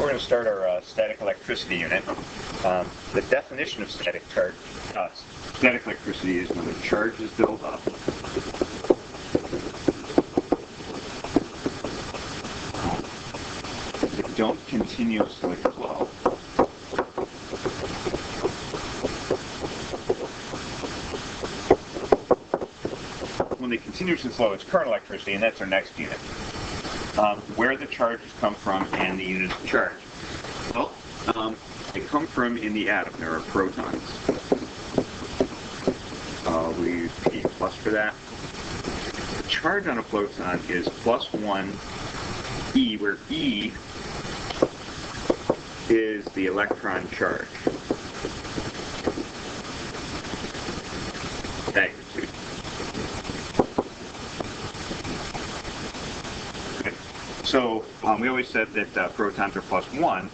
we're going to start our static electricity unit. The definition of static electricity is when the charge is built up. They don't continuously flow. When they continuously flow, it's current electricity, and that's our next unit. Where the charges come from and the units of charge. Well, they come from in the atom. There are protons. We use P plus for that. The charge on a proton is plus 1 E, where E is the electron charge. Magnitude. So we always said that protons are plus 1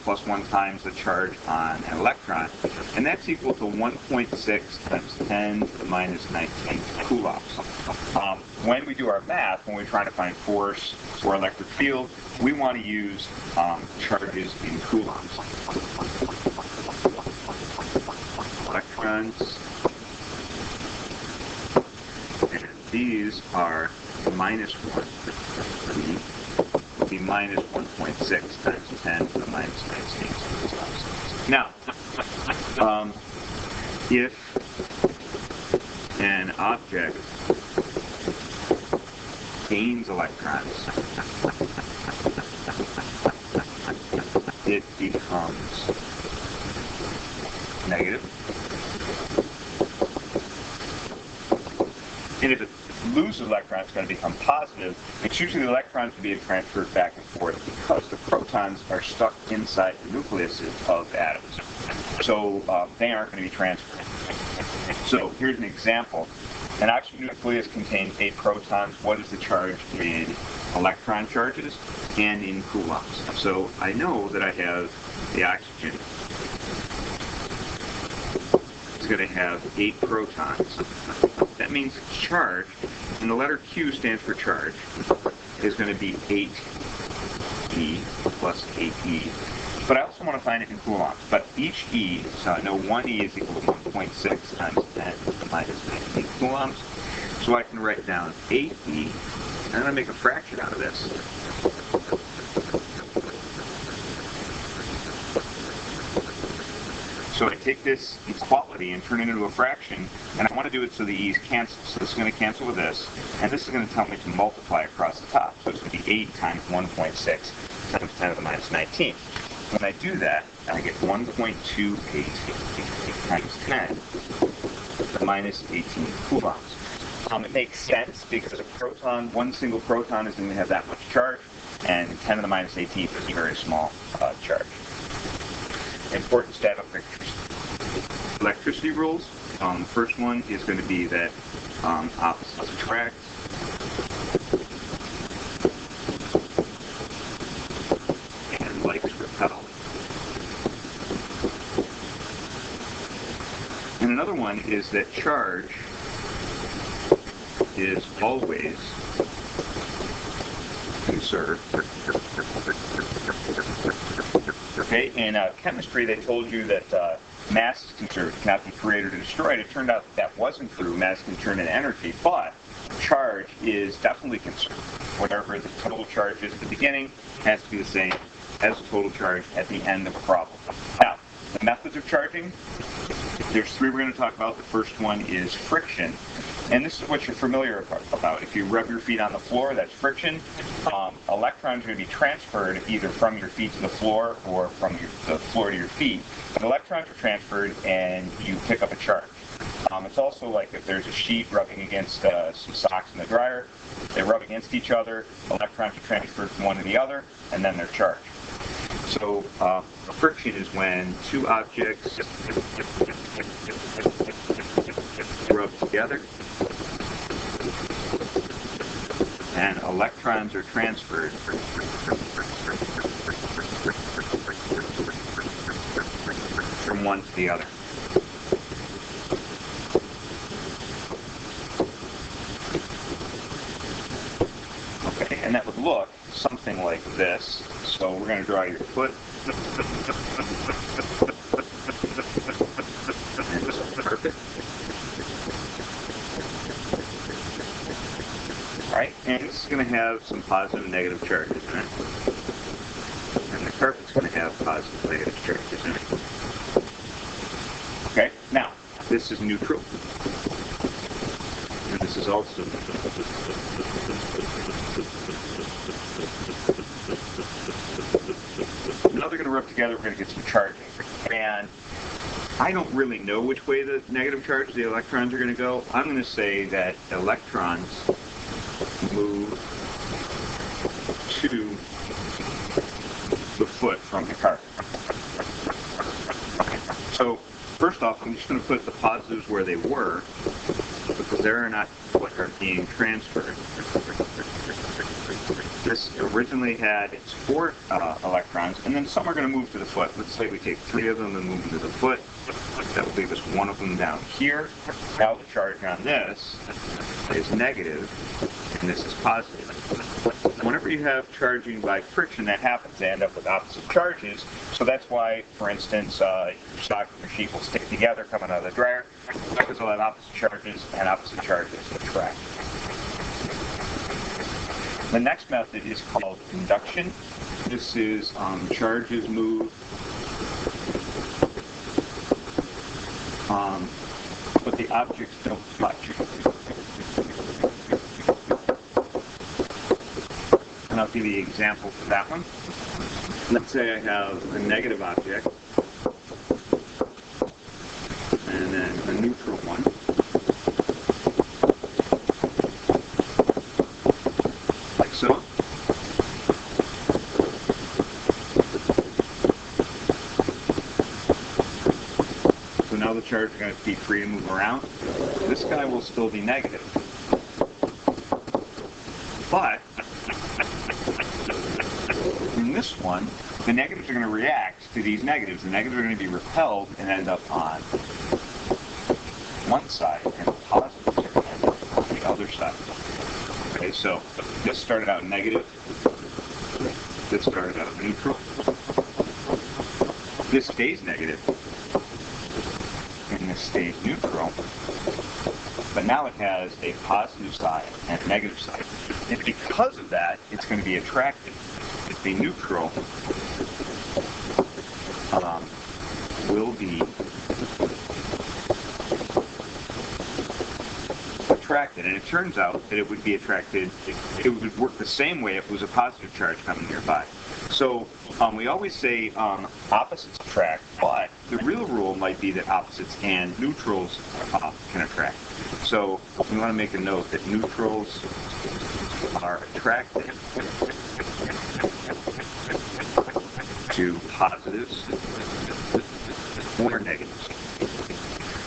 times the charge on an electron, and that's equal to 1.6 times 10 to the minus 19 coulombs. When we do our math, when we're trying to find force or electric field, we want to use charges in coulombs. Electrons, and these are minus 1. Be minus 1.6 times 10 to the minus 19. Now, if an object gains electrons, it becomes negative. And if it loses electrons, it's going to become positive. It's usually the electrons being transferred back and forth because the protons are stuck inside the nucleuses of atoms. So they aren't going to be transferred. So here's an example. An oxygen nucleus contains 8 protons. What is the charge in electron charges and in coulombs? So I know that I have the oxygen. It's going to have 8 protons. That means charge, and the letter Q stands for charge, is going to be 8E plus 8E. But I also want to find it in coulombs. But each E, so I know 1 E is equal to 1.6 times 10 to the minus 19 coulombs. So I can write down 8E, and I'm going to make a fraction out of this. So I take this equality and turn it into a fraction, and I want to do it so the e's cancel. So this is going to cancel with this, and this is going to tell me to multiply across the top. So it's going to be 8 times 1.6 times 10 to the minus 19. When I do that, I get 1.28 times 10 to the minus 18 coulombs. It makes sense because a proton, one single proton isn't going to have that much charge, and 10 to the minus 18 is a very small charge. Important static electricity rules. The first one is going to be that opposites attract. And likes repel. And another one is that charge is always conserved. Okay, in chemistry they told you that mass is conserved, cannot be created or destroyed. It turned out that wasn't true. Mass can turn into energy, but charge is definitely conserved. Whatever the total charge is at the beginning has to be the same as the total charge at the end of a problem. Now, the methods of charging, there's 3 we're going to talk about. The first one is friction. And this is what you're familiar about. If you rub your feet on the floor, that's friction. Electrons are going to be transferred either from your feet to the floor or from the floor to your feet. But electrons are transferred and you pick up a charge. It's also like if there's a sheet rubbing against some socks in the dryer, they rub against each other, electrons are transferred from one to the other, and then they're charged. So friction is when 2 objects rub together and electrons are transferred from one to the other. Okay, and that would look something like this. So we're going to draw your foot And this is perfect. Right, and this is going to have some positive and negative charges in it. And the carpet's going to have positive and negative charges in it. Okay, now, this is neutral. And this is also neutral. Now they're going to rub together, we're going to get some charging. And I don't really know which way the negative charge of the electrons are going to go. I'm going to say that electrons move to the foot from the carpet. So first off, I'm just going to put the positives where they were, because they're not what are being transferred. This originally had its 4 electrons, and then some are going to move to the foot. Let's say we take 3 of them and move them to the foot. That will leave us 1 of them down here. Now the charge on this is negative, and this is positive. Whenever you have charging by friction, that happens. They end up with opposite charges. So that's why, for instance, your sock and your sheet will stick together coming out of the dryer, because they'll have opposite charges, and opposite charges attract. The next method is called induction. This is charges move, but the objects don't touch. And I'll give you an example for that one. Let's say I have a negative object, and then a neutral one. Like so. So now the charge is going to be free to move around. This guy will still be negative. But in this one, the negatives are going to react to these negatives. The negatives are going to be repelled and end up on one side, and the positives are going to end up on the other side. Okay, so this started out negative. This started out neutral. This stays negative. And this stays neutral. But now it has a positive side and a negative side. And because of that, it's going to be attracted. The neutral will be attracted. And it turns out that it would be attracted, it would work the same way if it was a positive charge coming nearby. So we always say opposites attract, but the real rule might be that opposites and neutrals can attract. So we want to make a note that neutrals are attracted to positives or negatives.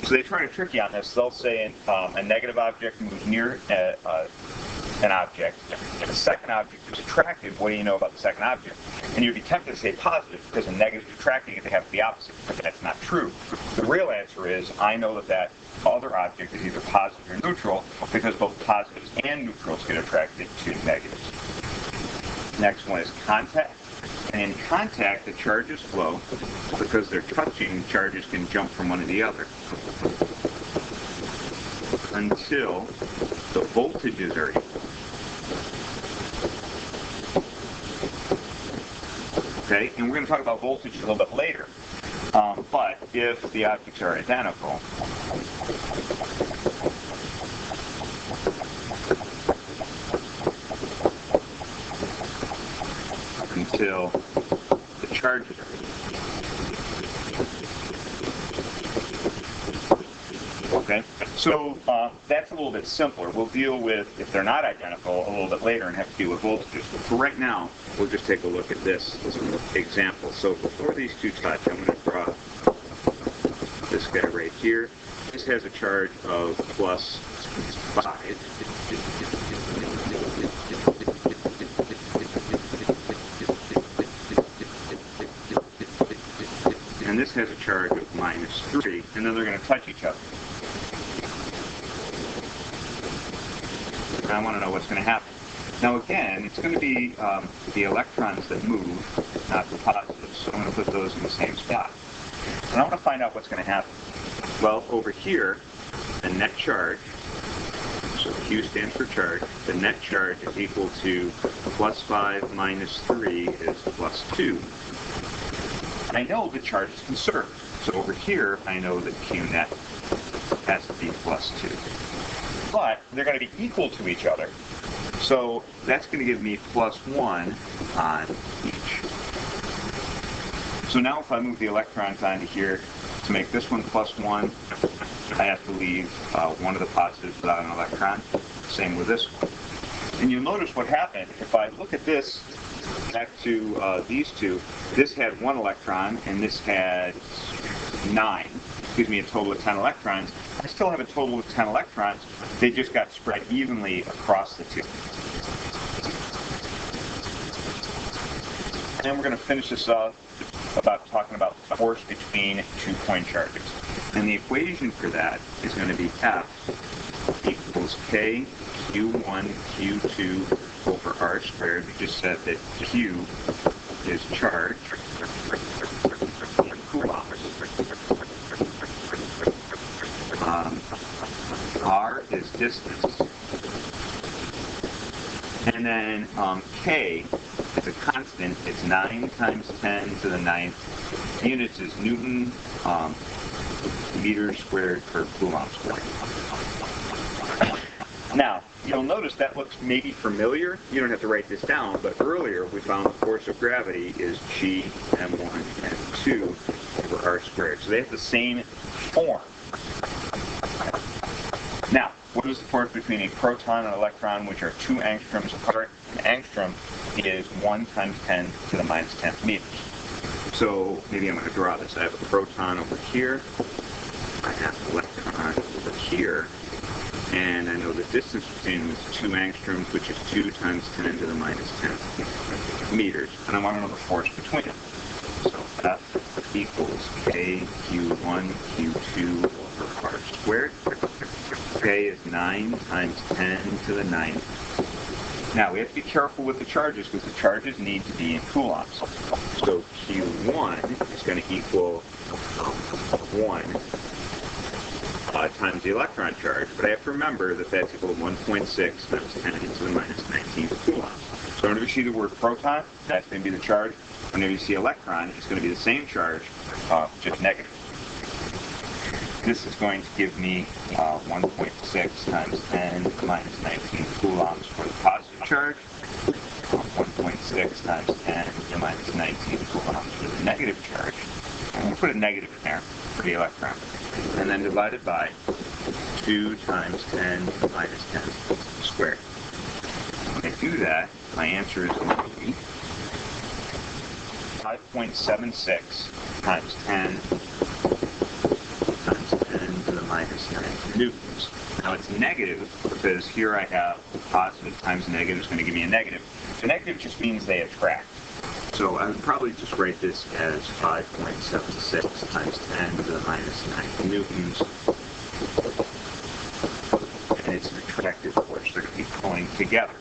So they try to trick you on this. They'll say a negative object moves near an object. If the second object is attracted, what do you know about the second object? And you'd be tempted to say positive, because a negative is attracting it, they have to be opposite. But that's not true. The real answer is, I know that that other object is either positive or neutral, because both positives and neutrals get attracted to negatives. Next one is contact. And in contact, the charges flow. Because they're touching, charges can jump from one to the other until the voltages are equal. Okay, and we're going to talk about voltage a little bit later. But if the objects are identical, until the charges are equal. Okay, so that's a little bit simpler. We'll deal with, if they're not identical, a little bit later and have to deal with voltages. But for right now, we'll just take a look at this as an example. So before these two touch, I'm going to draw this guy right here. This has a charge of plus 5. And this has a charge of minus 3, and then they're going to touch each other. And I want to know what's going to happen. Now again, it's going to be the electrons that move, not the positives. So I'm going to put those in the same spot. And I want to find out what's going to happen. Well, over here, the net charge, so Q stands for charge, the net charge is equal to plus 5 minus 3 is plus 2. And I know the charge is conserved. So over here, I know that Q net has to be plus 2. But they're going to be equal to each other. So that's going to give me plus 1 on each. So now if I move the electrons onto here, to make this one plus 1, I have to leave one of the positives without an electron. Same with this one. And you'll notice what happened. If I look at this back to these two, this had 1 electron and this had 9. Gives me a total of 10 electrons. I still have a total of 10 electrons. They just got spread evenly across the two. And we're going to finish this up about talking about the force between 2 point charges. And the equation for that is going to be F equals K Q1 Q2 over R squared. We just said that Q is charge in coulombs. R is distance. And then K is a constant. It's 9 times 10 to the 9th. Units is Newton meters squared per coulomb squared. Now, you'll notice that looks maybe familiar. You don't have to write this down, but earlier we found the force of gravity is G m1 m2 over r squared. So they have the same form. Now, what is the force between a proton and an electron, which are 2 angstroms apart? An angstrom is 1 times 10 to the minus 10th meters. So maybe I'm going to draw this. I have a proton over here. I have an electron over here. And I know the distance between them is 2 angstroms, which is 2 times 10 to the minus 10th meters. And I want to know the force between them. So F equals K Q1 Q2 over R squared. K is 9 times 10 to the 9th. Now, we have to be careful with the charges because the charges need to be in coulombs. So Q1 is going to equal 1 times the electron charge, but I have to remember that that's equal to 1.6 times 10 to the minus 19 coulombs. So whenever you see the word proton, that's going to be the charge. Whenever you see electron, it's going to be the same charge, just negative. This is going to give me 1.6 times 10 to the minus 19 coulombs for the positive charge, 1.6 times 10 to the minus 19 coulombs for the negative charge. And we'll put a negative in there for the electron. And then divided by 2 times 10 to the minus 10 squared. When I do that, my answer is going to be 5.76 times 10 to the minus 9 newtons. Now it's negative because here I have positive times negative is going to give me a negative. The negative just means they attract. So I would probably just write this as 5.76 times 10 to the minus 9 newtons. And it's an attractive force. They're going to be pulling together.